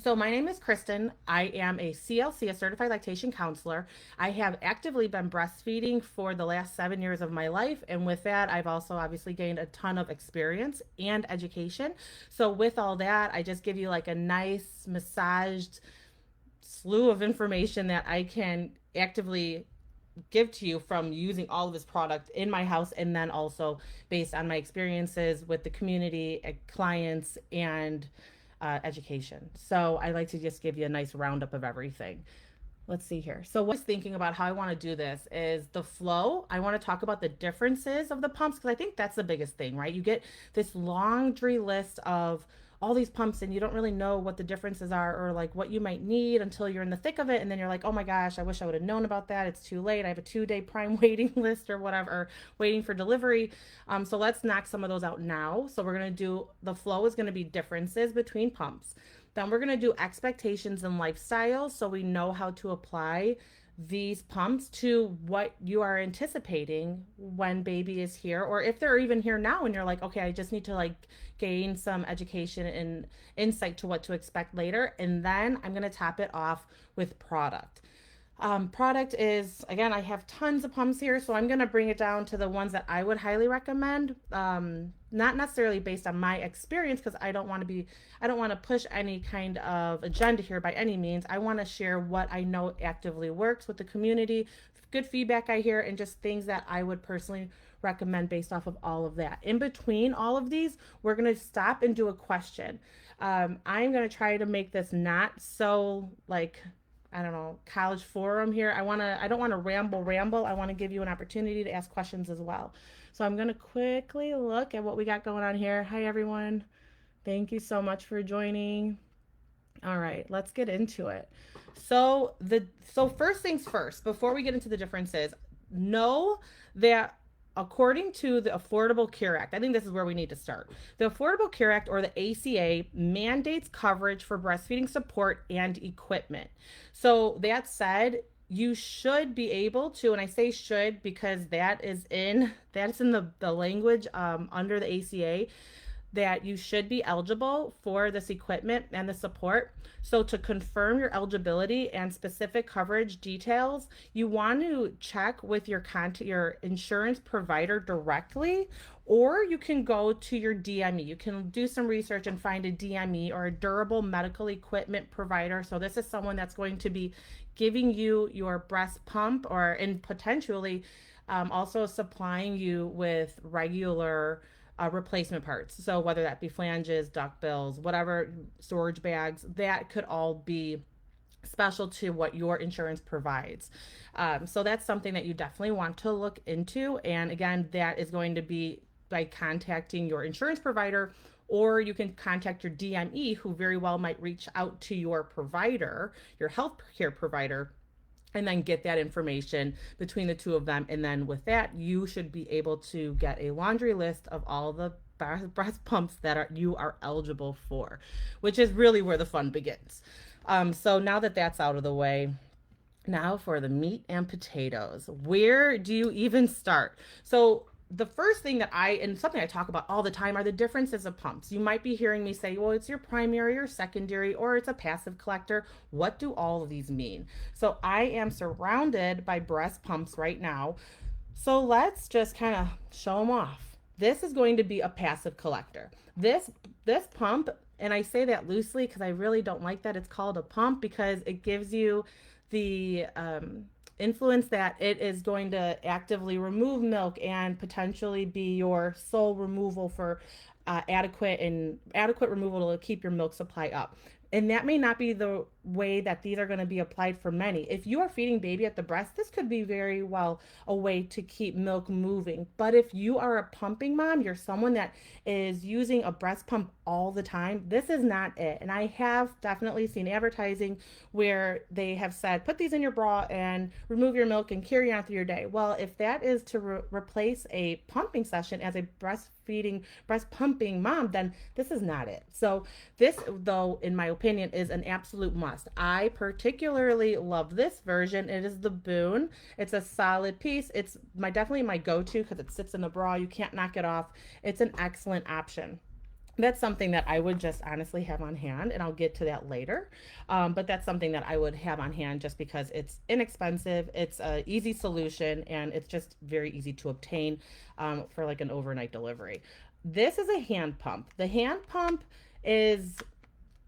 So my name is Kristen. I am a CLC, a certified lactation counselor. I have actively been breastfeeding for the last 7 years of my life. And with that, I've also obviously gained a ton of experience and education. So with all that, I just give you like a nice massaged slew of information that I can actively give to you from using all of this product in my house, and then also based on my experiences with the community, clients, and education. So I like to just give you a nice roundup of everything. Let's see here. So what I was thinking about how I want to do this is the flow. I want to talk about the differences of the pumps because I think that's the biggest thing, right? You get this laundry list of all these pumps and you don't really know what the differences are or like what you might need until you're in the thick of it, and then you're like, oh my gosh, I wish I would have known about that. It's too late. I have a 2 day prime waiting list or whatever, or waiting for delivery. So let's knock some of those out now. So we're going to do, the flow is going to be differences between pumps. Then we're going to do expectations and lifestyles so we know how to apply these pumps to what you are anticipating when baby is here, or if they're even here now and you're like, okay, I just need to like gain some education and insight to what to expect later. And then I'm going to top it off with product. Product is, again, I have tons of pumps here, so I'm going to bring it down to the ones that I would highly recommend. Not necessarily based on my experience, because I don't want to push any kind of agenda here by any means. I want to share what I know actively works with the community, good feedback I hear, and just things that I would personally recommend based off of all of that. In between all of these, we're going to stop and do a question. I'm going to try to make this not so like, I don't know, college forum here. I don't want to ramble. I want to give you an opportunity to ask questions as well. So I'm going to quickly look at what we got going on here. Hi, everyone. Thank you so much for joining. All right, let's get into it. So first things first, before we get into the differences, know that according to the Affordable Care Act, I think this is where we need to start. The Affordable Care Act, or the ACA, mandates coverage for breastfeeding support and equipment. So that said, you should be able to, and I say should because that's in the language under the ACA, that you should be eligible for this equipment and the support. So to confirm your eligibility and specific coverage details, you want to check with your insurance provider directly, or you can go to your DME. You can do some research and find a DME, or a durable medical equipment provider. So this is someone that's going to be giving you your breast pump, or and potentially also supplying you with regular replacement parts. So whether that be flanges, duckbills, whatever, storage bags, that could all be special to what your insurance provides. So that's something that you definitely want to look into. And again, that is going to be by contacting your insurance provider, or you can contact your DME, who very well might reach out to your provider, your healthcare provider, and then get that information between the two of them. And then with that, you should be able to get a laundry list of all the breast pumps that you are eligible for, which is really where the fun begins. So now that that's out of the way, now for the meat and potatoes. Where do you even start? So the first thing and something I talk about all the time, are the differences of pumps. You might be hearing me say, well, it's your primary or secondary, or it's a passive collector. What do all of these mean? So I am surrounded by breast pumps right now. So let's just kind of show them off. This is going to be a passive collector. This pump, and I say that loosely because I really don't like that it's called a pump, because it gives you the influence that it is going to actively remove milk and potentially be your sole removal for adequate removal to keep your milk supply up. And that may not be the way that these are going to be applied for many. If you are feeding baby at the breast, this could be very well a way to keep milk moving. But if you are a pumping mom, you're someone that is using a breast pump all the time, this is not it. And I have definitely seen advertising where they have said, put these in your bra and remove your milk and carry on through your day. Well, if that is to replace a pumping session as a breast pumping mom, then this is not it. So this, though, in my opinion, is an absolute must. I particularly love this version. It is the Boon. It's a solid piece. It's definitely my go-to because it sits in the bra. You can't knock it off. It's an excellent option. That's something that I would just honestly have on hand, and I'll get to that later. But that's something that I would have on hand just because it's inexpensive, it's a easy solution, and it's just very easy to obtain for like an overnight delivery. This is a hand pump. The hand pump is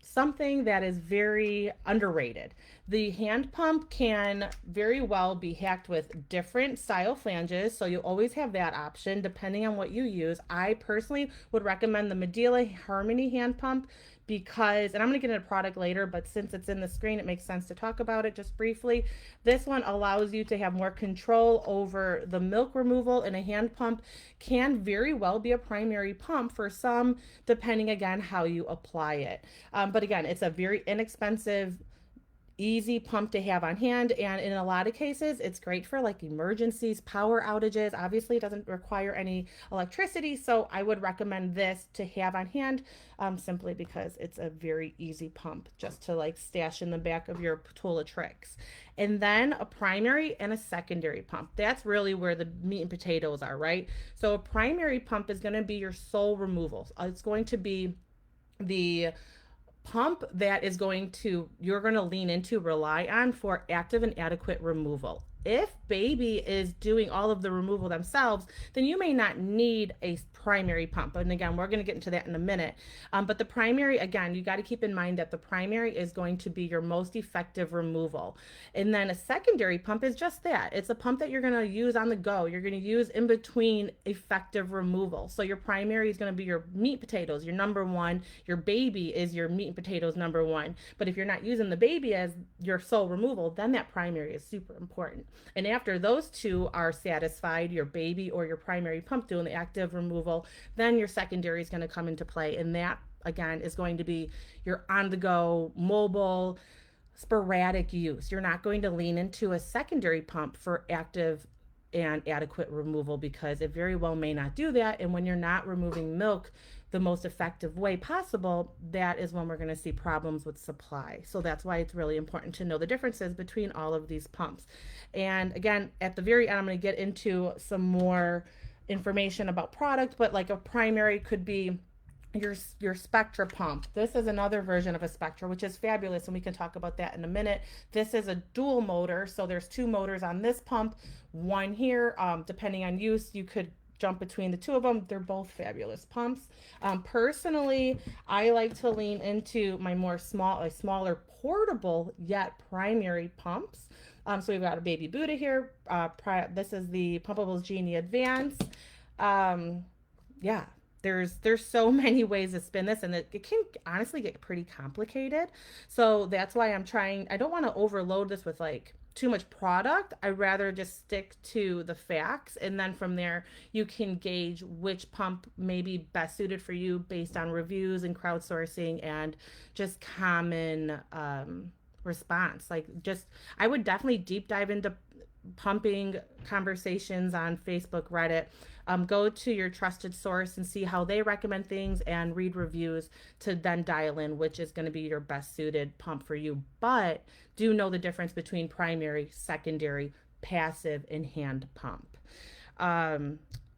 something that is very underrated. The hand pump can very well be hacked with different style flanges, so you always have that option depending on what you use. I personally would recommend the Medela Harmony hand pump because, and I'm going to get into product later, but since it's in the screen, it makes sense to talk about it just briefly. This one allows you to have more control over the milk removal, and a hand pump can very well be a primary pump for some, depending again how you apply it. But again, it's a very inexpensive, easy pump to have on hand, and in a lot of cases it's great for like emergencies, power outages. Obviously it doesn't require any electricity, so I would recommend this to have on hand, simply because it's a very easy pump just to like stash in the back of your tool of tricks. And then a primary and a secondary pump, that's really where the meat and potatoes are, right? So a primary pump is going to be your sole removal. It's going to be the pump that is going to, you're going to lean into, rely on for active and adequate removal. If baby is doing all of the removal themselves, then you may not need a primary pump. And again, we're going to get into that in a minute. But the primary, again, you got to keep in mind that the primary is going to be your most effective removal. And then a secondary pump is just that. It's a pump that you're going to use on the go. You're going to use in between effective removal. So your primary is going to be your meat potatoes, your number one. Your baby is your meat and potatoes number one. But if you're not using the baby as your sole removal, then that primary is super important. And after those two are satisfied, your baby or your primary pump doing the active removal, then your secondary is going to come into play. And that, again, is going to be your on the go, mobile, sporadic use. You're not going to lean into a secondary pump for active and adequate removal because it very well may not do that. And when you're not removing milk the most effective way possible, that is when we're going to see problems with supply. So that's why it's really important to know the differences between all of these pumps. And again, at the very end, I'm going to get into some more information about product, but like a primary could be your Spectra pump. This is another version of a Spectra, which is fabulous, and we can talk about that in a minute. This is a dual motor, so there's two motors on this pump, one here. Depending on use, you could jump between the two of them. They're both fabulous pumps. Personally, I like to lean into my smaller portable yet primary pumps. So we've got a Baby Buddha here. This is the Pumpables Genie Advance. Yeah, there's so many ways to spin this, and it can honestly get pretty complicated. So that's why I don't want to overload this with like too much product. I'd rather just stick to the facts, and then from there you can gauge which pump may be best suited for you based on reviews and crowdsourcing and just common response. Like, just, I would definitely deep dive into pumping conversations on Facebook, Reddit. Go to your trusted source and see how they recommend things and read reviews to then dial in which is going to be your best suited pump for you. But do know the difference between primary, secondary, passive, and hand pump.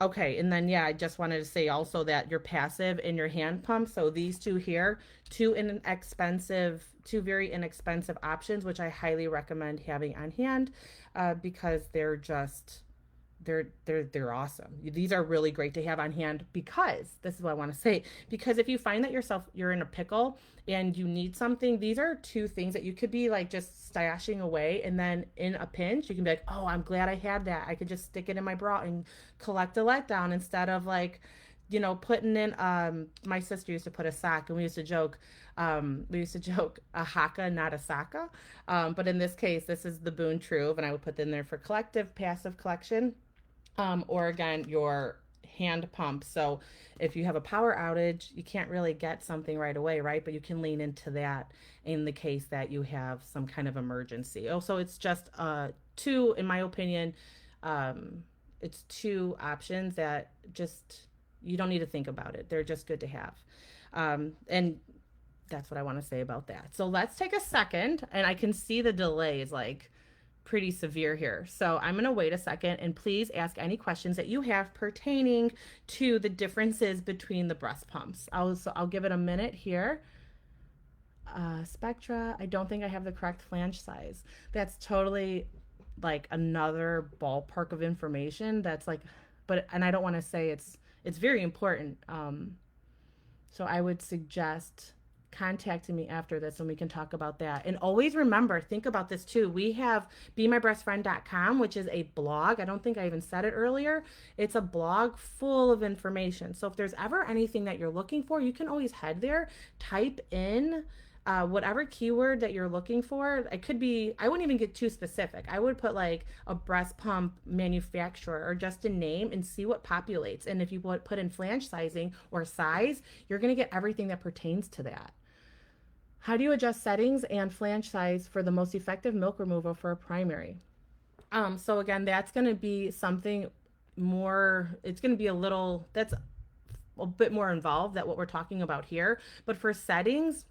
Okay, and then yeah, I just wanted to say also that your passive and your hand pump, so these two here, two very inexpensive options, which I highly recommend having on hand, because they're awesome. These are really great to have on hand because this is what I want to say. Because if you find that you're in a pickle and you need something, these are two things that you could be like just stashing away, and then in a pinch you can be like, oh, I'm glad I had that. I could just stick it in my bra and collect a letdown instead of like, putting in, my sister used to put a sock, and we used to joke a haka, not a saka. But in this case, this is the Boon Truve, and I would put in there for collective, passive collection, or again, your hand pump. So if you have a power outage, you can't really get something right away, right? But you can lean into that in the case that you have some kind of emergency. Also, it's just two, in my opinion, it's two options that just, you don't need to think about it. They're just good to have. And that's what I want to say about that. So let's take a second, and I can see the delays like pretty severe here. So I'm going to wait a second and please ask any questions that you have pertaining to the differences between the breast pumps. I'll give it a minute here. Spectra, I don't think I have the correct flange size. That's totally like another ballpark of information that's like, but, and I don't want to say it's very important. So I would suggest contacting me after this and we can talk about that. And always remember, think about this too. We have BeMyBreastFriend.com, which is a blog. I don't think I even said it earlier. It's a blog full of information. So if there's ever anything that you're looking for, you can always head there, type in whatever keyword that you're looking for. It could be, I wouldn't even get too specific. I would put like a breast pump manufacturer or just a name and see what populates. And if you put in flange sizing or size, you're going to get everything that pertains to that. How do you adjust settings and flange size for the most effective milk removal for a primary? So again, that's going to be something more, it's going to be that's a bit more involved than what we're talking about here. But for settings,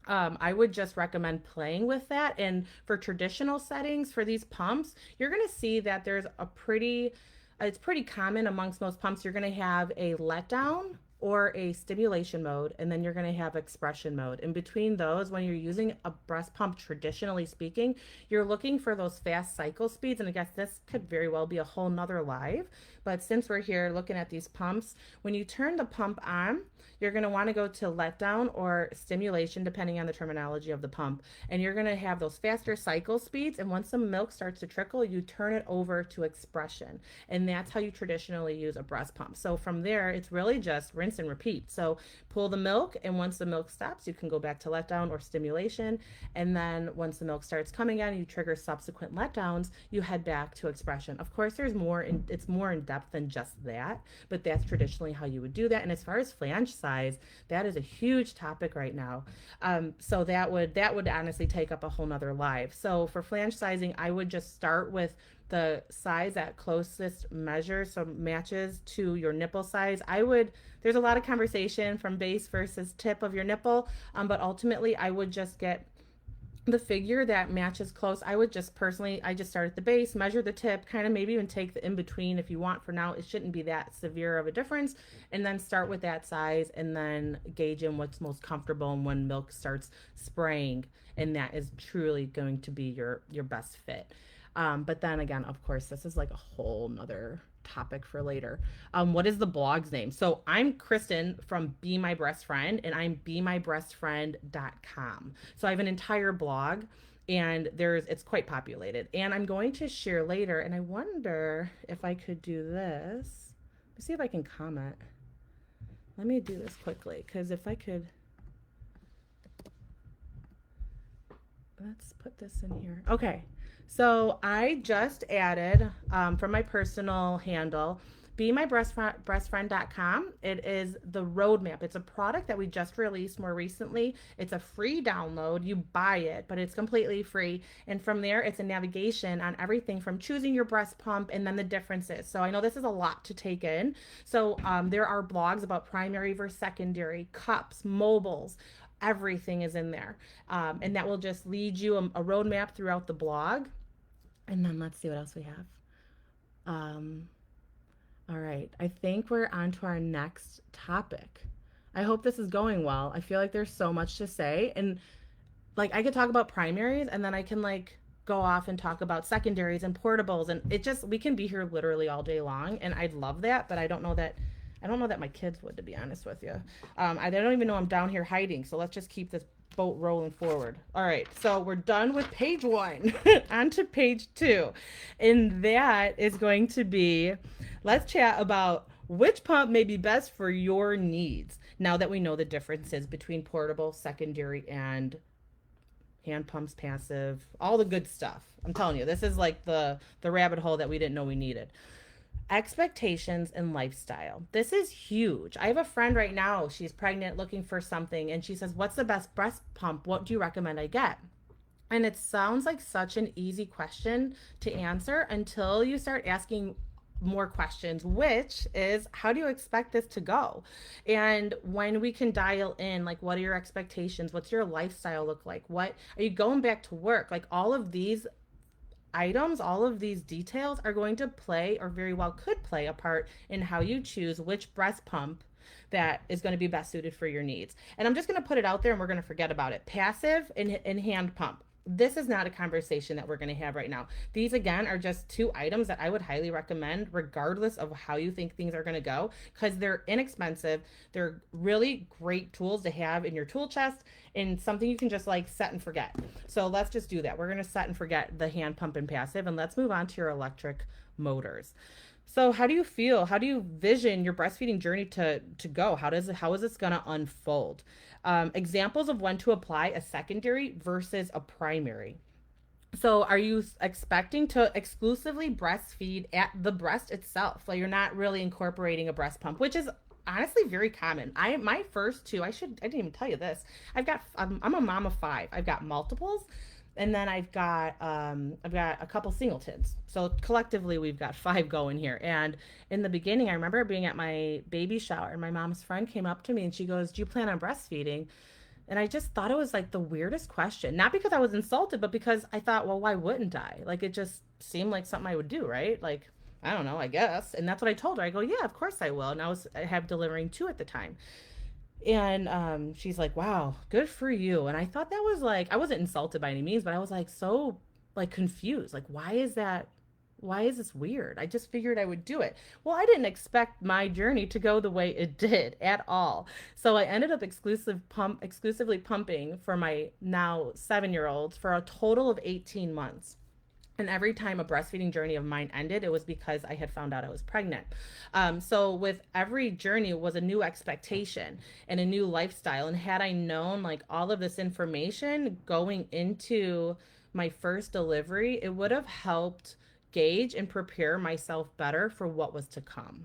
I would just recommend playing with that. And for traditional settings for these pumps, you're going to see that there's it's pretty common amongst most pumps. You're going to have a letdown or a stimulation mode, and then you're going to have expression mode. In between those, when you're using a breast pump, traditionally speaking, you're looking for those fast cycle speeds. And I guess this could very well be a whole nother live. But since we're here looking at these pumps, when you turn the pump on, you're going to want to go to letdown or stimulation, depending on the terminology of the pump. And you're going to have those faster cycle speeds. And once the milk starts to trickle, you turn it over to expression. And that's how you traditionally use a breast pump. So from there, it's really just rinse and repeat. So pull the milk, and once the milk stops, you can go back to letdown or stimulation. And then once the milk starts coming in, you trigger subsequent letdowns, you head back to expression. Of course, it's more in depth than just that, but that's traditionally how you would do that. And as far as flange size, that is a huge topic right now. So that would honestly take up a whole nother live. So for flange sizing, I would just start with the size that closest measures, so matches to your nipple size. There's a lot of conversation from base versus tip of your nipple, but ultimately I would just get the figure that matches close. I would just personally, I just start at the base, measure the tip, kind of maybe even take the in between if you want. For now, it shouldn't be that severe of a difference, and then start with that size and then gauge in what's most comfortable and when milk starts spraying, and that is truly going to be your best fit. But then again, of course, this is like a whole nother topic for later. What is the blog's name? So I'm Kristen from BeMyBreastFriend, and I'm BeMyBreastFriend.com. So I have an entire blog, and it's quite populated. And I'm going to share later, and I wonder if I could do this. Let's see if I can comment. Let me do this quickly, because if I could, let's put this in here. Okay. So I just added from my personal handle, BeMyBreastFriend.com. It is the roadmap. It's a product that we just released more recently. It's a free download. You buy it, but it's completely free. And from there, it's a navigation on everything from choosing your breast pump and then the differences. So I know this is a lot to take in. So there are blogs about primary versus secondary, cups, mobiles. Everything is in there. And that will just lead you a roadmap throughout the blog. And then let's see what else we have. All right, I think we're on to our next topic. I hope this is going well. I feel like there's so much to say. And like I could talk about primaries, and then I can like go off and talk about secondaries and portables. And we can be here literally all day long. And I'd love that, but I don't know that my kids would, to be honest with you. I don't even know I'm down here hiding. So let's just keep this boat rolling forward. All right, so we're done with page 1. On to page 2. And that is going to be, let's chat about which pump may be best for your needs. Now that we know the differences between portable, secondary, and hand pumps, passive, all the good stuff. I'm telling you, this is like the rabbit hole that we didn't know we needed. Expectations and lifestyle. This is huge. I have a friend right now. She's pregnant, looking for something, and she says, what's the best breast pump? What do you recommend I get? And it sounds like such an easy question to answer until you start asking more questions, which is, how do you expect this to go? And when we can dial in, like, what are your expectations? What's your lifestyle look like? What are you going back to work? Like, all of these items, all of these details are going to play, or very well could play, a part in how you choose which breast pump that is going to be best suited for your needs. And I'm just going to put it out there and we're going to forget about it. Passive and hand pump. This is not a conversation that we're going to have right now. These, again, are just two items that I would highly recommend, regardless of how you think things are going to go, because they're inexpensive. They're really great tools to have in your tool chest and something you can just like set and forget. So let's just do that. We're going to set and forget the hand pump and passive, and let's move on to your electric motors. So how do you feel? How do you vision your breastfeeding journey to go? How is this going to unfold? Examples of when to apply a secondary versus a primary. So are you expecting to exclusively breastfeed at the breast itself? Like, you're not really incorporating a breast pump, which is honestly very common. My first two, I didn't even tell you this. I'm a mom of five. I've got multiples, and then I've got a couple singletons. So collectively we've got five going here. And in the beginning, I remember being at my baby shower and my mom's friend came up to me and she goes, "Do you plan on breastfeeding?" And I just thought it was like the weirdest question. Not because I was insulted, but because I thought, well, why wouldn't I? Like, it just seemed like something I would do, right? Like, I don't know, I guess. And that's what I told her. I go, "Yeah, of course I will." And I have delivering two at the time. And she's like, "Wow, good for you." And I thought that was like, I wasn't insulted by any means, but I was like so like confused. Like, why is that? Why is this weird? I just figured I would do it. Well, I didn't expect my journey to go the way it did at all. So I ended up exclusively pumping for my now 7-year old for a total of 18 months. And every time a breastfeeding journey of mine ended, it was because I had found out I was pregnant. So with every journey was a new expectation and a new lifestyle. And had I known like all of this information going into my first delivery, it would have helped gauge and prepare myself better for what was to come.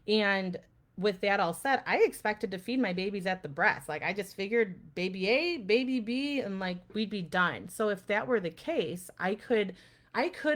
And with that all said, I expected to feed my babies at the breast. Like, I just figured baby A, baby B, and like we'd be done. So if that were the case, I could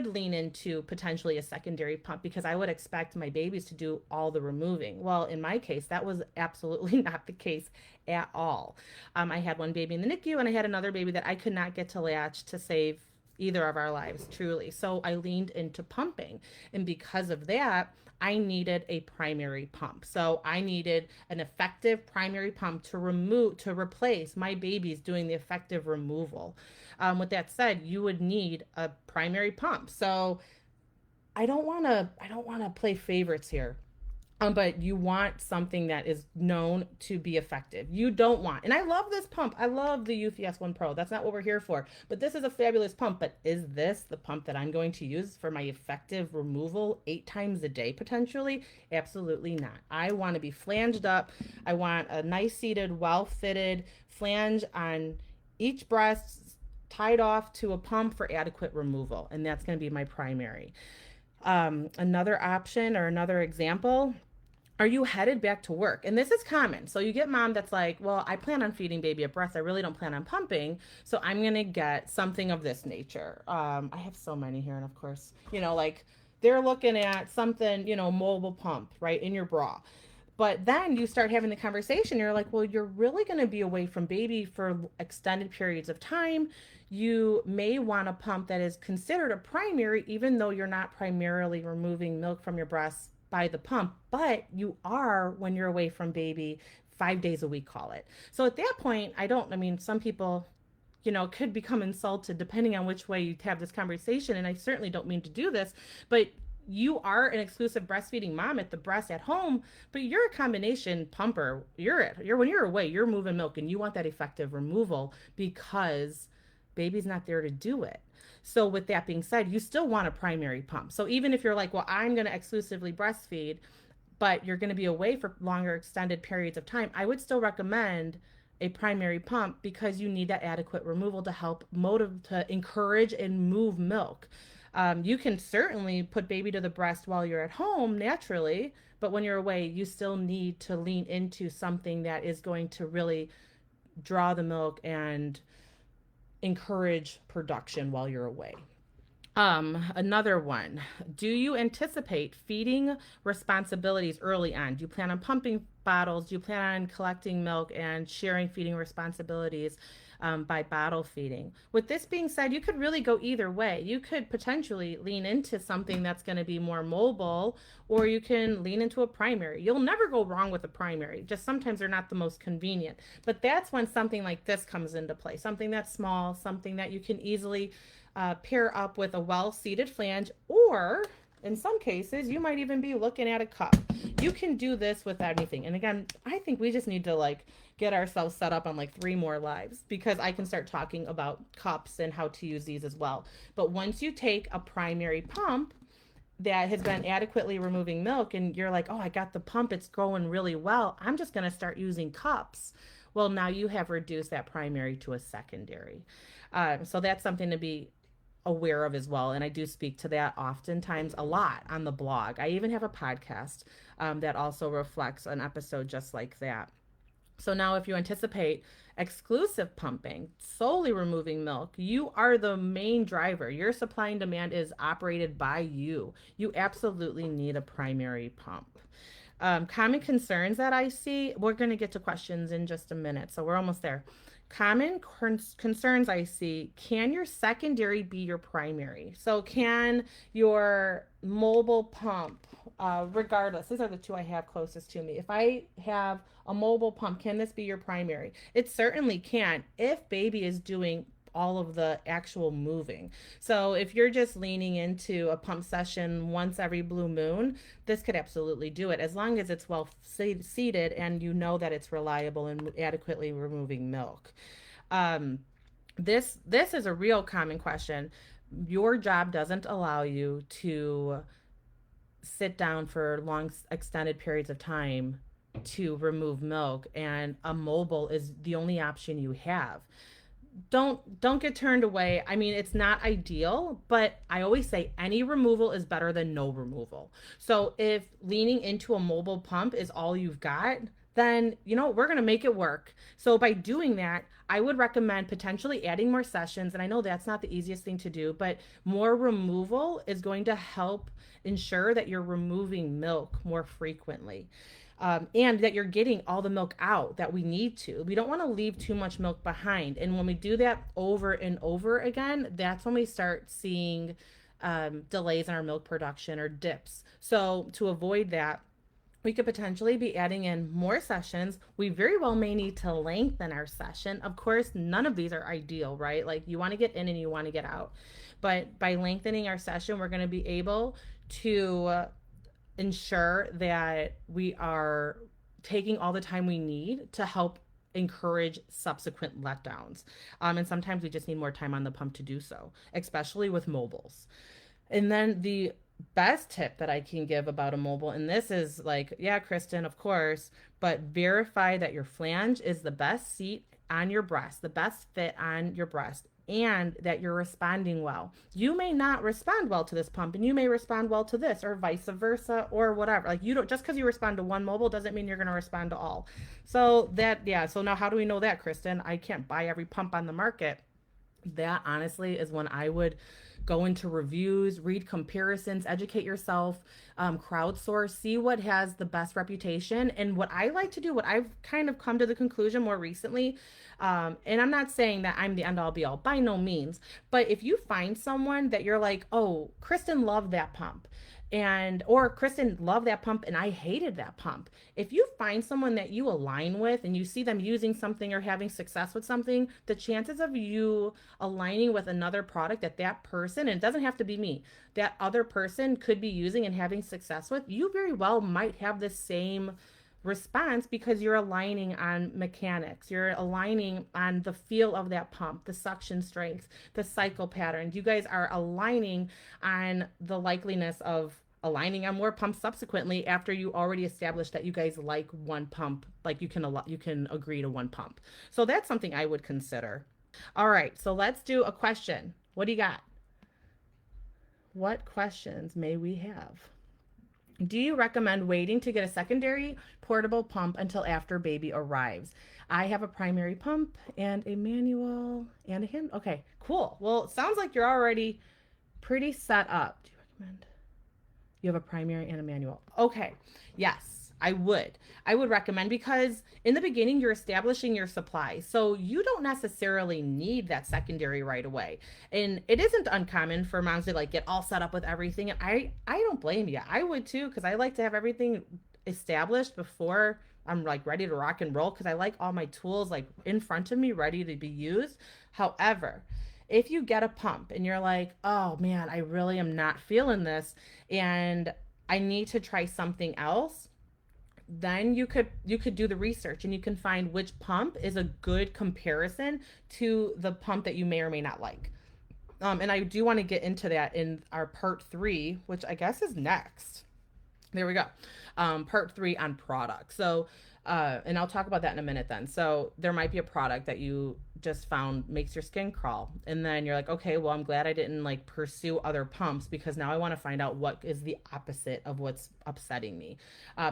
lean into potentially a secondary pump because I would expect my babies to do all the removing. Well, in my case, that was absolutely not the case at all. I had one baby in the NICU and I had another baby that I could not get to latch to save either of our lives, truly. So I leaned into pumping. And because of that, I needed a primary pump. So I needed an effective primary pump to replace my babies doing the effective removal. With that said, you would need a primary pump. So I don't want to play favorites here. But you want something that is known to be effective. You don't want, and I love this pump. I love the UFS One Pro. That's not what we're here for. But this is a fabulous pump. But is this the pump that I'm going to use for my effective removal 8 times a day potentially? Absolutely not. I want to be flanged up. I want a nice seated, well fitted flange on each breast, tied off to a pump for adequate removal. And that's going to be my primary. Another option or another example, are you headed back to work? And this is common. So you get mom that's like, "Well, I plan on feeding baby at breast. I really don't plan on pumping. So I'm going to get something of this nature." I have so many here. And of course, like they're looking at something, mobile pump, right, in your bra. But then you start having the conversation. You're like, well, you're really going to be away from baby for extended periods of time. You may want a pump that is considered a primary, even though you're not primarily removing milk from your breast by the pump, but you are when you're away from baby 5 days a week, call it. So at that point, I mean, some people, could become insulted depending on which way you have this conversation. And I certainly don't mean to do this, but you are an exclusive breastfeeding mom at the breast at home, but you're a combination pumper. When you're away, you're moving milk and you want that effective removal because baby's not there to do it. So with that being said, you still want a primary pump. So even if you're like, well, I'm going to exclusively breastfeed, but you're going to be away for longer extended periods of time, I would still recommend a primary pump because you need that adequate removal to help to encourage and move milk. You can certainly put baby to the breast while you're at home naturally, but when you're away, you still need to lean into something that is going to really draw the milk and encourage production while you're away. Another one. Do you anticipate feeding responsibilities early on? Do you plan on pumping bottles? Do you plan on collecting milk and sharing feeding responsibilities? by bottle feeding. With this being said, you could really go either way. You could potentially lean into something that's going to be more mobile, or you can lean into a primary. You'll never go wrong with a primary, just sometimes they're not the most convenient. But that's when something like this comes into play, something that's small, something that you can easily pair up with a well-seated flange, or in some cases, you might even be looking at a cup. You can do this with anything. And again, I think we just need to like get ourselves set up on like 3 more lives, because I can start talking about cups and how to use these as well. But once you take a primary pump that has been adequately removing milk and you're like, oh, I got the pump, it's going really well, I'm just going to start using cups. Well, now you have reduced that primary to a secondary. So that's something to be aware of as well. And I do speak to that oftentimes a lot on the blog. I even have a podcast that also reflects an episode just like that. So now if you anticipate exclusive pumping, solely removing milk, you are the main driver. Your supply and demand is operated by you. You absolutely need a primary pump. Common concerns that I see, we're going to get to questions in just a minute, so we're almost there. Common concerns I see: can your secondary be your primary? So can your mobile pump, regardless, these are the 2 I have closest to me. If I have a mobile pump, can this be your primary? It certainly can, if baby is doing all of the actual moving. So if you're just leaning into a pump session once every blue moon, this could absolutely do it, as long as it's well seated and you know that it's reliable and adequately removing milk. This is a real common question. Your job doesn't allow you to sit down for long extended periods of time to remove milk, and a mobile is the only option you have. Don't get turned away. I mean, it's not ideal, but I always say any removal is better than no removal. So if leaning into a mobile pump is all you've got, then we're going to make it work. So by doing that, I would recommend potentially adding more sessions. And I know that's not the easiest thing to do, but more removal is going to help ensure that you're removing milk more frequently. And that you're getting all the milk out that we need to. We don't want to leave too much milk behind. And when we do that over and over again, that's when we start seeing delays in our milk production or dips. So to avoid that, we could potentially be adding in more sessions. We very well may need to lengthen our session. Of course, none of these are ideal, right? Like, you want to get in and you want to get out. But by lengthening our session, we're going to be able to ensure that we are taking all the time we need to help encourage subsequent letdowns. And sometimes we just need more time on the pump to do so, especially with mobiles. And then the best tip that I can give about a mobile, and this is like, yeah, Kristen, of course, but verify that your flange is the best seat on your breast, the best fit on your breast, and that you're responding well. You may not respond well to this pump, and you may respond well to this, or vice versa, or whatever. Like, you don't, just because you respond to one mobile doesn't mean you're going to respond to all. So so now how do we know that, Kristen? I can't buy every pump on the market. That honestly is when I would go into reviews, read comparisons, educate yourself, crowdsource, see what has the best reputation. And what I like to do, what I've kind of come to the conclusion more recently, and I'm not saying that I'm the end all be all, by no means, but if you find someone that you're like, oh, Kristen loved that pump, or Kristen loved that pump and I hated that pump. If you find someone that you align with and you see them using something or having success with something, the chances of you aligning with another product that person, and it doesn't have to be me, that other person could be using and having success with, you very well might have the same response, because you're aligning on mechanics, you're aligning on the feel of that pump, the suction strength, the cycle patterns. You guys are aligning on the likeliness of aligning on more pumps subsequently, after you already established that you guys like one pump, like you can agree to one pump. So that's something I would consider. All right, so let's do a question. What do you got? What questions may we have? Do you recommend waiting to get a secondary portable pump until after baby arrives? I have a primary pump and a manual and a hand. Okay, cool. Well, it sounds like you're already pretty set up. Do you recommend? You have a primary and a manual. Okay, yes. I would. I would recommend because in the beginning you're establishing your supply. So you don't necessarily need that secondary right away. And it isn't uncommon for moms to like get all set up with everything. And I don't blame you. I would too because I like to have everything established before I'm like ready to rock and roll because I like all my tools like in front of me ready to be used. However, if you get a pump and you're like, "Oh man, I really am not feeling this and I need to try something else," then you could do the research and you can find which pump is a good comparison to the pump that you may or may not like. And I do want to get into that in our part 3, which I guess is next. There we go. Part 3 on products. So, and I'll talk about that in a minute then. So, there might be a product that you just found makes your skin crawl. And then you're like, okay, well, I'm glad I didn't like pursue other pumps because now I want to find out what is the opposite of what's upsetting me.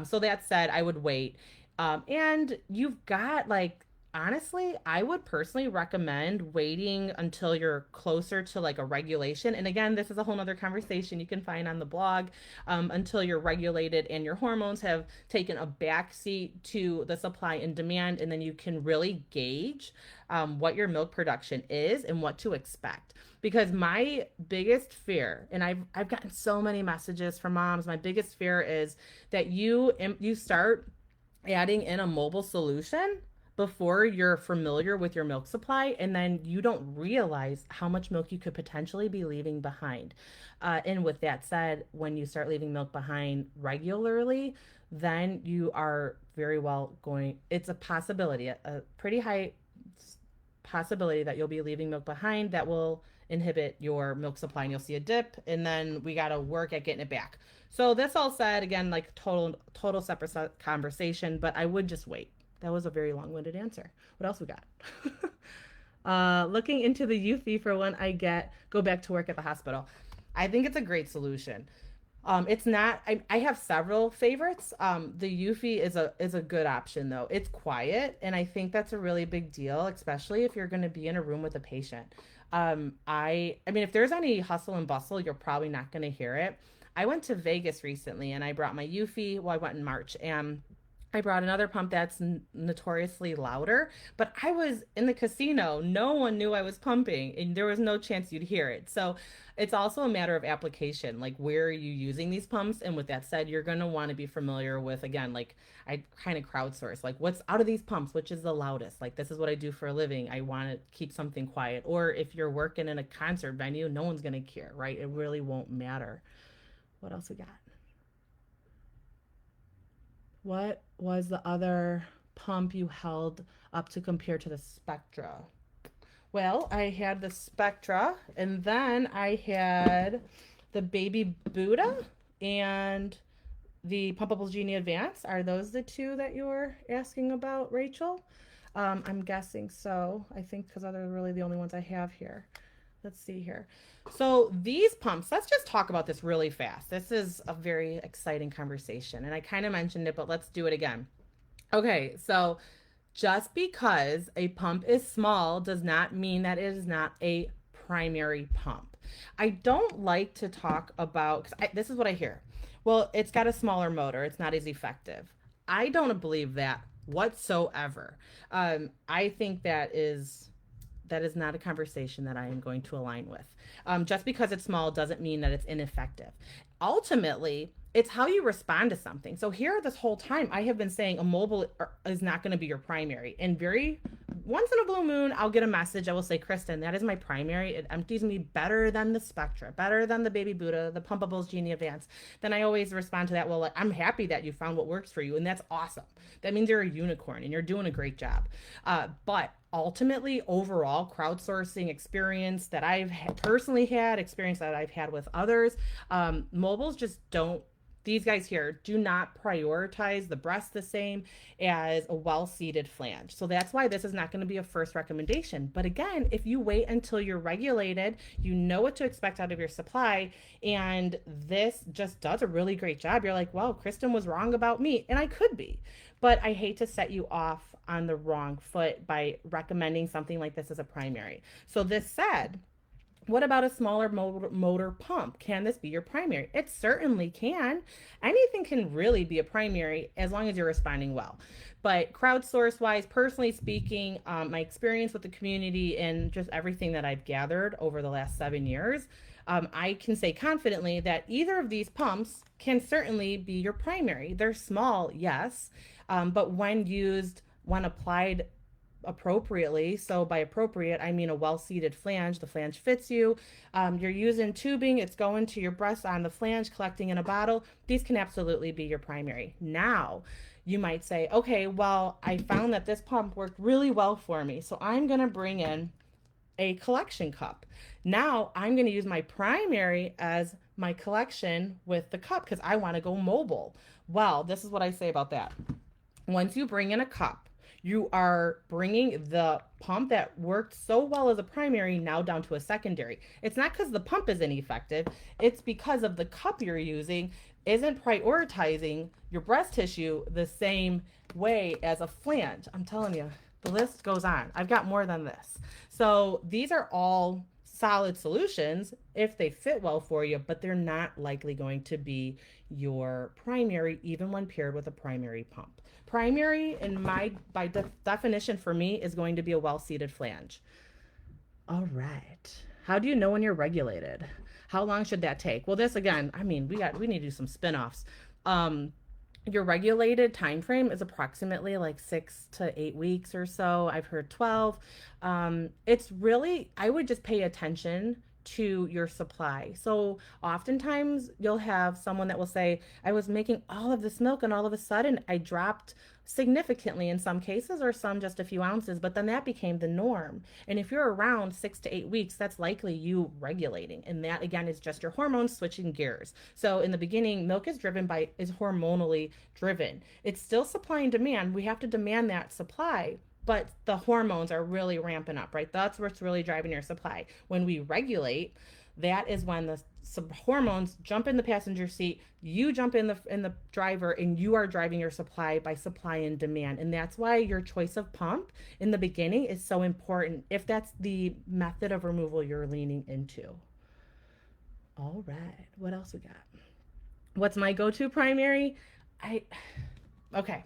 So, that said, I would wait. And you've got like, honestly, I would personally recommend waiting until you're closer to like a regulation. And again, this is a whole nother conversation you can find on the blog, until you're regulated and your hormones have taken a backseat to the supply and demand. And then you can really gauge what your milk production is and what to expect. Because my biggest fear, and I've gotten so many messages from moms, my biggest fear is that you start adding in a mobile solution before you're familiar with your milk supply, and then you don't realize how much milk you could potentially be leaving behind. And with that said, when you start leaving milk behind regularly, then you are very well going, it's a possibility, a pretty high possibility that you'll be leaving milk behind that will inhibit your milk supply and you'll see a dip and then we got to work at getting it back. So this all said, again, like total separate conversation, but I would just wait. That was a very long-winded answer. What else we got? Looking into the Eufy for when I go back to work at the hospital. I think it's a great solution. It's not. I have several favorites. The Eufy is a good option though. It's quiet, and I think that's a really big deal, especially if you're going to be in a room with a patient. I mean, if there's any hustle and bustle, you're probably not going to hear it. I went to Vegas recently, and I brought my Eufy. Well, I went in March, and I brought another pump that's notoriously louder, but I was in the casino. No one knew I was pumping, and there was no chance you'd hear it. So it's also a matter of application, like where are you using these pumps? And with that said, you're going to want to be familiar with, again, like I kind of crowdsource, like what's out of these pumps, which is the loudest? Like this is what I do for a living. I want to keep something quiet. Or if you're working in a concert venue, no one's going to care, right? It really won't matter. What else we got? What was the other pump you held up to compare to the Spectra? Well, I had the Spectra, and then I had the Baby Buddha and the Pumpable Genie Advance. Are those the two that you were asking about, Rachel? I'm guessing so. I think because they're really the only ones I have here. Let's see here. So these pumps, let's just talk about this really fast. This is a very exciting conversation, and I kind of mentioned it, but let's do it again. Okay, so just because a pump is small does not mean that it is not a primary pump. I don't like to talk about, because this is what I hear. Well, it's got a smaller motor, it's not as effective. I don't believe that whatsoever. I think that is not a conversation that I am going to align with. Just because it's small doesn't mean that it's ineffective. Ultimately, it's how you respond to something. So here, this whole time, I have been saying a mobile is not going to be your primary. And very once in a blue moon, I'll get a message. I will say, Kristen, that is my primary. It empties me better than the Spectra, better than the Baby Buddha, the Pumpables Genie Advance. Then I always respond to that. Well, I'm happy that you found what works for you. And that's awesome. That means you're a unicorn and you're doing a great job. But ultimately, overall crowdsourcing experience that I've personally had, experience that I've had with others, mobiles just don't, these guys here do not prioritize the breast the same as a well-seated flange. So that's why this is not going to be a first recommendation. But again, if you wait until you're regulated, you know what to expect out of your supply, and this just does a really great job. You're like, well, Kristen was wrong about me, and I could be. But I hate to set you off on the wrong foot by recommending something like this as a primary. So this said, What about a smaller motor pump? Can this be your primary? It certainly can. Anything can really be a primary as long as you're responding well. But crowdsource wise, personally speaking, my experience with the community and just everything that I've gathered over the last 7 years, I can say confidently that either of these pumps can certainly be your primary. They're small, yes, but when applied appropriately. So by appropriate, I mean a well-seated flange. The flange fits you. You're using tubing. It's going to your breast on the flange, collecting in a bottle. These can absolutely be your primary. Now, you might say, okay, well, I found that this pump worked really well for me. So I'm going to bring in a collection cup. Now I'm going to use my primary as my collection with the cup because I want to go mobile. Well, this is what I say about that. Once you bring in a cup, you are bringing the pump that worked so well as a primary now down to a secondary. It's not because the pump is ineffective, it's because of the cup you're using isn't prioritizing your breast tissue the same way as a flange. I'm telling you, the list goes on. I've got more than this. So these are all solid solutions if they fit well for you, but they're not likely going to be your primary, even when paired with a primary pump. Primary, in my definition for me, is going to be a well-seated flange. All right. How do you know when you're regulated? How long should that take? Well, this again, I mean, we need to do some spin-offs. Your regulated time frame is approximately like 6 to 8 weeks or so. I've heard 12. It's really, I would just pay attention to your supply. So oftentimes you'll have someone that will say, I was making all of this milk and all of a sudden I dropped significantly in some cases, or some just a few ounces, but then that became the norm. And if you're around 6 to 8 weeks, that's likely you regulating. And that again is just your hormones switching gears. So in the beginning, milk is hormonally driven. It's still supply and demand. We have to demand that supply, but the hormones are really ramping up, right? That's what's really driving your supply. When we regulate, that is when the hormones jump in the passenger seat, you jump in the driver, and you are driving your supply by supply and demand. And that's why your choice of pump in the beginning is so important if that's the method of removal you're leaning into. All right, what else we got? What's my go-to primary? I okay.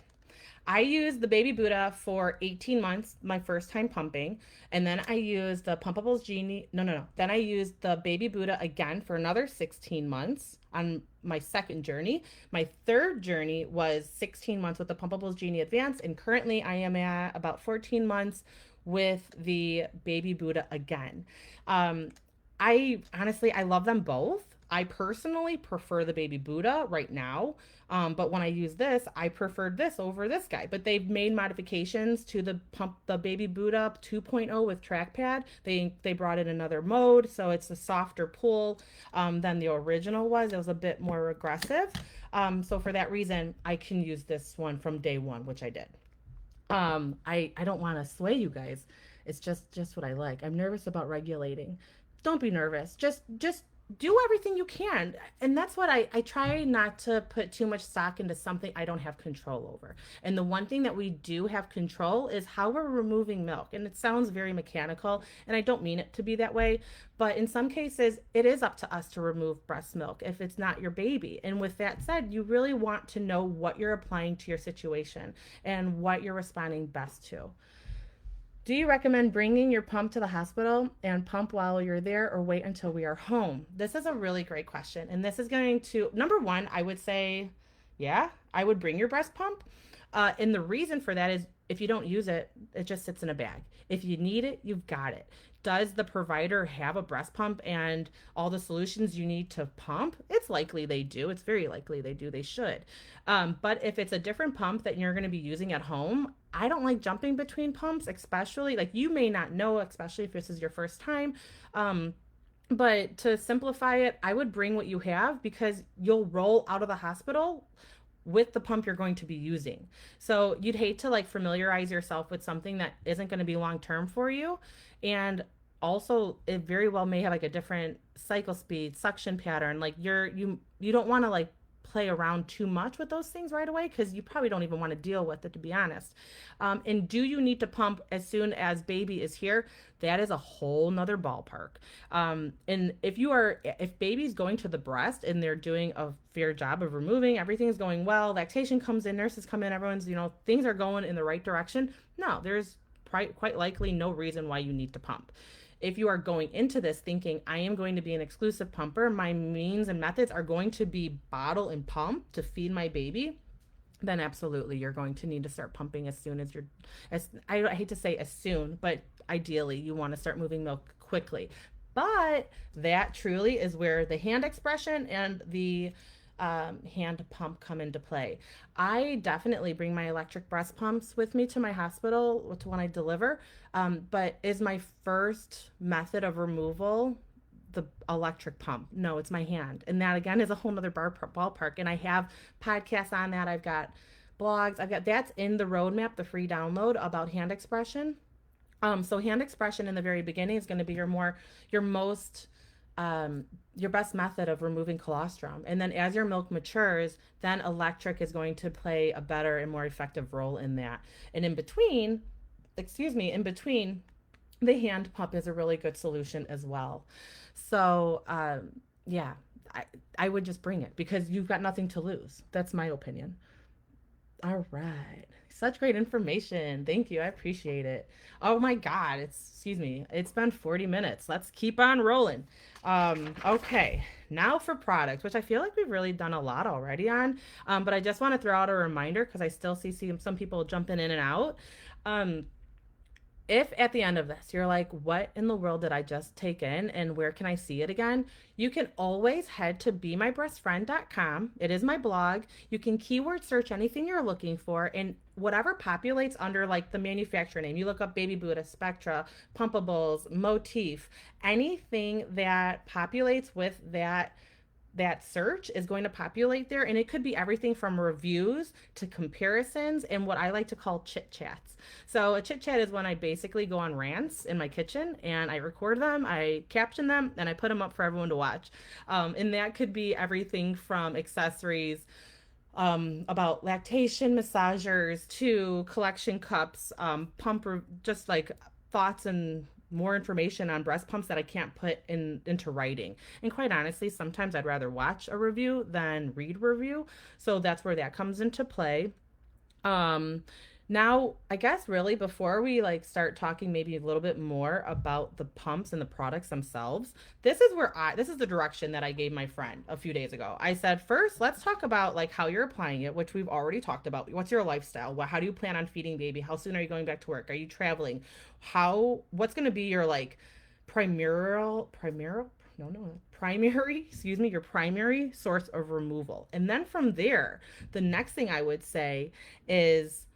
I used the Baby Buddha for 18 months, my first time pumping. And then I used the Pumpables Genie. No. Then I used the Baby Buddha again for another 16 months on my second journey. My third journey was 16 months with the Pumpables Genie Advanced. And currently I am at about 14 months with the Baby Buddha again. I love them both. I personally prefer the Baby Buddha right now. But when I use this, I preferred this over this guy. But they've made modifications to the Baby Buddha 2.0 with trackpad. They brought in another mode, so it's a softer pull than the original was. It was a bit more aggressive. So for that reason, I can use this one from day one, which I did. I don't want to sway you guys. It's just what I like. I'm nervous about regulating. Don't be nervous. Just do everything you can. And that's what I try not to put too much stock into something I don't have control over. And the one thing that we do have control is how we're removing milk. And it sounds very mechanical, and I don't mean it to be that way, but in some cases it is up to us to remove breast milk if it's not your baby. And with that said, you really want to know what you're applying to your situation and what you're responding best to. Do you recommend bringing your pump to the hospital and pump while you're there, or wait until we are home? This is a really great question. And this is going to, number one, I would say, yeah, I would bring your breast pump. And the reason for that is if you don't use it, it just sits in a bag. If you need it, you've got it. Does the provider have a breast pump and all the solutions you need to pump? It's likely they do. It's very likely they do. They should. But if it's a different pump that you're going to be using at home, I don't like jumping between pumps, especially like you may not know, especially if this is your first time. But to simplify it, I would bring what you have because you'll roll out of the hospital with the pump you're going to be using. So you'd hate to like familiarize yourself with something that isn't going to be long term for you. And also it very well may have like a different cycle speed, suction pattern. Like you don't want to like play around too much with those things right away because you probably don't even want to deal with it, to be honest. And do you need to pump as soon as baby is here? That is a whole nother ballpark. And if baby's going to the breast and they're doing a fair job of removing, everything is going well, lactation comes in, nurses come in, everyone's, things are going in the right direction. No, there's quite likely no reason why you need to pump. If you are going into this thinking, I am going to be an exclusive pumper, my means and methods are going to be bottle and pump to feed my baby, then absolutely you're going to need to start pumping as soon as I hate to say as soon, but ideally you want to start moving milk quickly. But that truly is where the hand expression and the hand pump come into play. I definitely bring my electric breast pumps with me to my hospital to when I deliver, but is my first method of removal the electric pump? No, it's my hand. And that again is a whole nother ballpark. And I have podcasts on that. I've got blogs. That's in the roadmap, the free download about hand expression. So hand expression in the very beginning is going to be your most, your best method of removing colostrum. And then as your milk matures, then electric is going to play a better and more effective role in that. And in between, the hand pump is a really good solution as well. So, yeah, I would just bring it because you've got nothing to lose. That's my opinion. All right. Such great information. Thank you. I appreciate it. Oh my God. It's been 40 minutes. Let's keep on rolling. Okay. Now for products, which I feel like we've really done a lot already on. But I just want to throw out a reminder because I still see some people jumping in and out. If at the end of this you're like, what in the world did I just take in and where can I see it again? You can always head to BeMyBreastFriend.com. It is my blog. You can keyword search anything you're looking for and whatever populates under like the manufacturer name. You look up Baby Buddha, Spectra, Pumpables, Motif, anything that populates with that search is going to populate there, and it could be everything from reviews to comparisons and what I like to call chit chats. So a chit chat is when I basically go on rants in my kitchen and I record them, I caption them, and I put them up for everyone to watch. And that could be everything from accessories, about lactation massagers to collection cups, just like thoughts and more information on breast pumps that I can't put into writing. And quite honestly, sometimes I'd rather watch a review than read review. So that's where that comes into play. Now, I guess really before we like start talking maybe a little bit more about the pumps and the products themselves, this is the direction that I gave my friend a few days ago. I said, first, let's talk about like how you're applying it, which we've already talked about. What's your lifestyle? How do you plan on feeding baby? How soon are you going back to work? Are you traveling? What's going to be your like your primary source of removal. And then from there, the next thing I would say is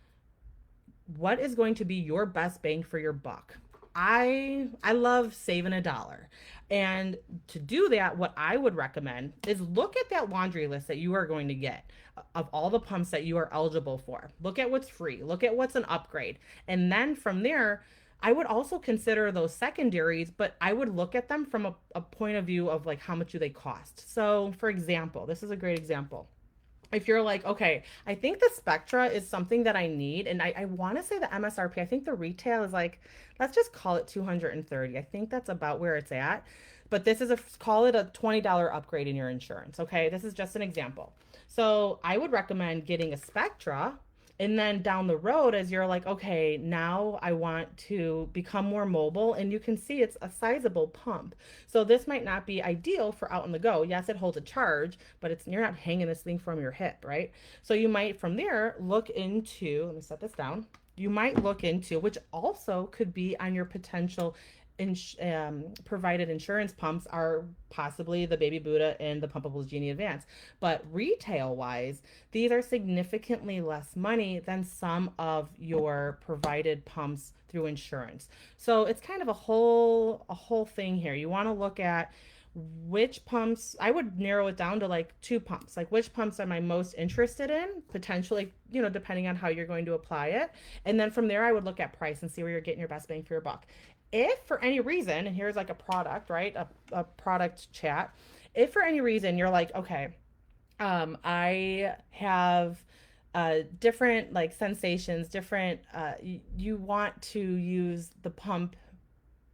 what is going to be your best bang for your buck. I love saving a dollar. And to do that, what I would recommend is look at that laundry list that you are going to get of all the pumps that you are eligible for. Look at what's free, look at what's an upgrade. And then from there, I would also consider those secondaries, but I would look at them from a point of view of like how much do they cost. So for example, this is a great example. If you're like, okay, I think the Spectra is something that I need, and I want to say the MSRP, I think the retail is like, let's just call it 230. I think that's about where it's at. But call it a $20 upgrade in your insurance. Okay, this is just an example. So I would recommend getting a Spectra. And then down the road, as you're like, okay, now I want to become more mobile, and you can see it's a sizable pump. So this might not be ideal for out on the go. Yes, it holds a charge, but you're not hanging this thing from your hip, right? So you might from there look into, let me set this down. You might look into, which also could be on your potential provided insurance pumps are possibly the Baby Buddha and the Pumpables Genie Advance. But retail wise, these are significantly less money than some of your provided pumps through insurance. So it's kind of a whole thing here. You want to look at which pumps. I would narrow it down to like 2 pumps. Like which pumps am I most interested in, potentially, depending on how you're going to apply it. And then from there, I would look at price and see where you're getting your best bang for your buck. If for any reason, and here's like a product, right? A product chat. If for any reason you're like, okay, I have different like sensations, different, you want to use the pump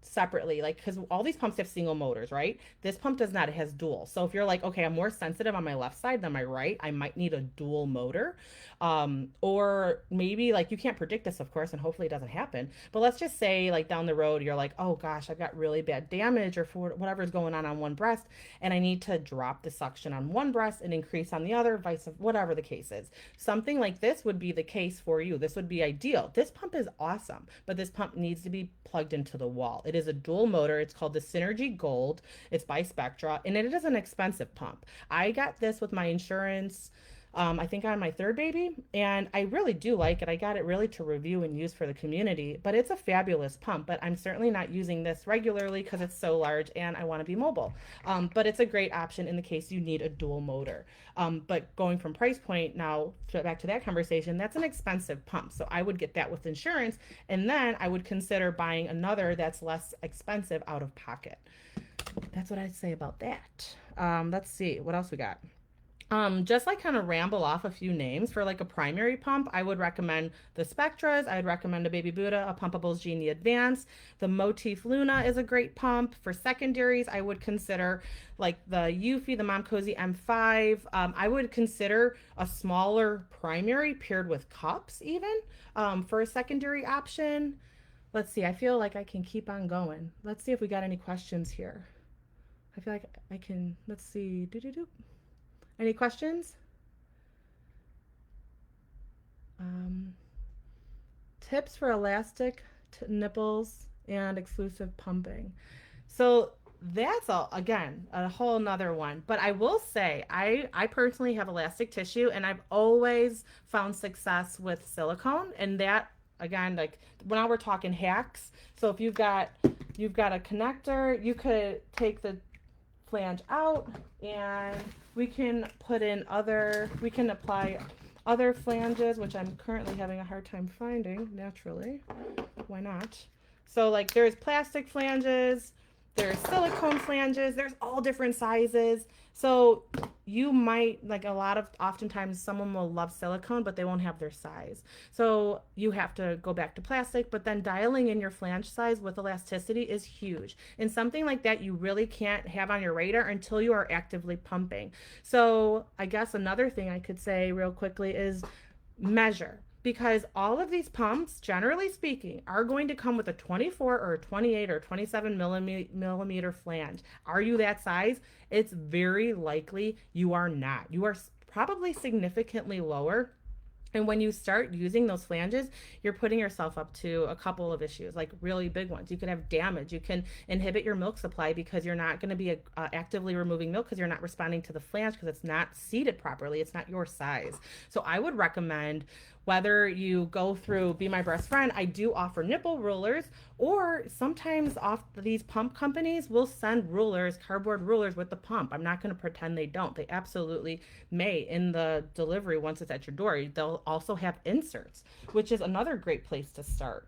separately, like because all these pumps have single motors, right? This pump does not, it has dual. So if you're like, okay, I'm more sensitive on my left side than my right, I might need a dual motor. Or maybe like you can't predict this, of course, and hopefully it doesn't happen, but let's just say like down the road you're like, oh gosh, I've got really bad damage or for whatever's going on one breast, and I need to drop the suction on one breast and increase on the other, vice whatever the case is. Something like this would be the case for you. This would be ideal. This pump is awesome, but this pump needs to be plugged into the wall. It is a dual motor. It's called the Synergy Gold. It's by Spectra, and it is an expensive pump. I got this with my insurance. I think on my third baby, and I really do like it. I got it really to review and use for the community, but it's a fabulous pump. But I'm certainly not using this regularly because it's so large and I want to be mobile. But it's a great option in the case you need a dual motor. But going from price point now back to that conversation, that's an expensive pump. So I would get that with insurance, and then I would consider buying another that's less expensive out of pocket. That's what I'd say about that. Let's see what else we got. Just like kind of ramble off a few names for like a primary pump, I would recommend the Spectras. I would recommend a Baby Buddha, a Pumpables Genie Advance. The Motif Luna is a great pump. For secondaries, I would consider like the Eufy, the Mom Cozy M5. I would consider a smaller primary paired with cups even, for a secondary option. Let's see. I feel like I can keep on going. Let's see if we got any questions here. I feel like I can. Let's see. Do. Any questions? Um, Tips for elastic nipples and exclusive pumping. So that's all, again, a whole nother one. But I will say, I personally have elastic tissue, and I've always found success with silicone. And that, again, like now we're talking hacks. So if you've got a connector, you could take the flange out, and we can apply other flanges, which I'm currently having a hard time finding naturally. Why not? So like there's plastic flanges, there's silicone flanges, there's all different sizes. So you might like oftentimes someone will love silicone, but they won't have their size. So you have to go back to plastic, but then dialing in your flange size with elasticity is huge. And something like that you really can't have on your radar until you are actively pumping. So I guess another thing I could say real quickly is measure, because all of these pumps, generally speaking, are going to come with a 24 or a 28 or 27 millimeter flange. Are you that size? It's very likely you are not. You are probably significantly lower. And when you start using those flanges, you're putting yourself up to a couple of issues, like really big ones. You can have damage. You can inhibit your milk supply because you're not going to be actively removing milk because you're not responding to the flange because it's not seated properly. It's not your size. So I would recommend, whether you go through BeMyBreastFriend, I do offer nipple rulers, or sometimes off these pump companies will send rulers, cardboard rulers with the pump. I'm not going to pretend they don't. They absolutely may in the delivery once it's at your door. They'll also have inserts, which is another great place to start.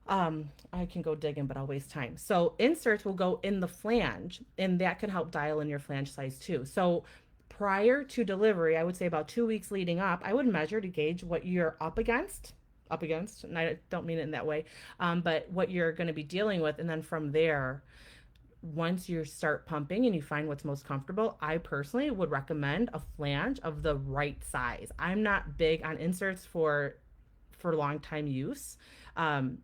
I can go digging, but I'll waste time. So inserts will go in the flange, and that can help dial in your flange size too. So prior to delivery, I would say about 2 weeks leading up, I would measure to gauge what you're up against, and I don't mean it in that way, but what you're going to be dealing with. And then from there, once you start pumping and you find what's most comfortable, I personally would recommend a flange of the right size. I'm not big on inserts for long time use.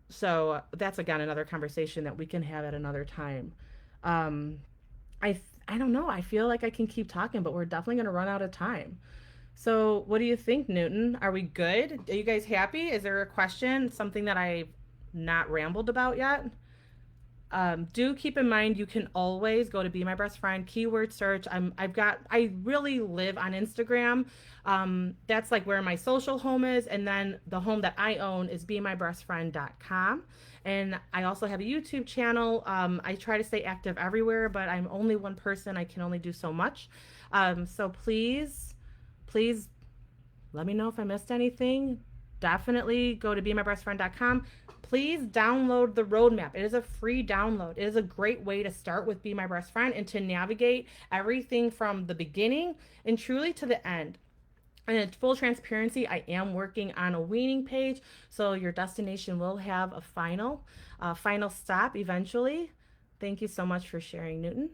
So that's again another conversation that we can have at another time. Um, I I don't know. I feel like I can keep talking, but we're definitely going to run out of time. So, what do you think, Newton? Are we good? Are you guys happy? Is there a question, something that I've not rambled about yet? Do keep in mind you can always go to BeMyBreastFriend, keyword search. I really live on Instagram. That's like where my social home is, and then the home that I own is BeMyBreastFriend.com. And I also have a YouTube channel. I try to stay active everywhere, but I'm only one person. I can only do so much. So please let me know if I missed anything. Definitely go to BeMyBreastFriend.com. please download the roadmap. It is a free download. It is a great way to start with Be My Breast Friend and to navigate everything from the beginning and truly to the end. And in full transparency, I am working on a weaning page, so your destination will have a final stop eventually. Thank you so much for sharing, Newton.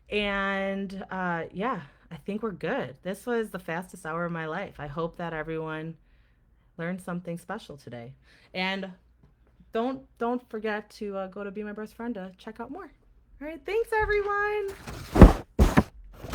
And yeah, I think we're good. This was the fastest hour of my life. I hope that everyone learned something special today. And don't forget to go to Be My Breast Friend to check out more. All right, thanks everyone.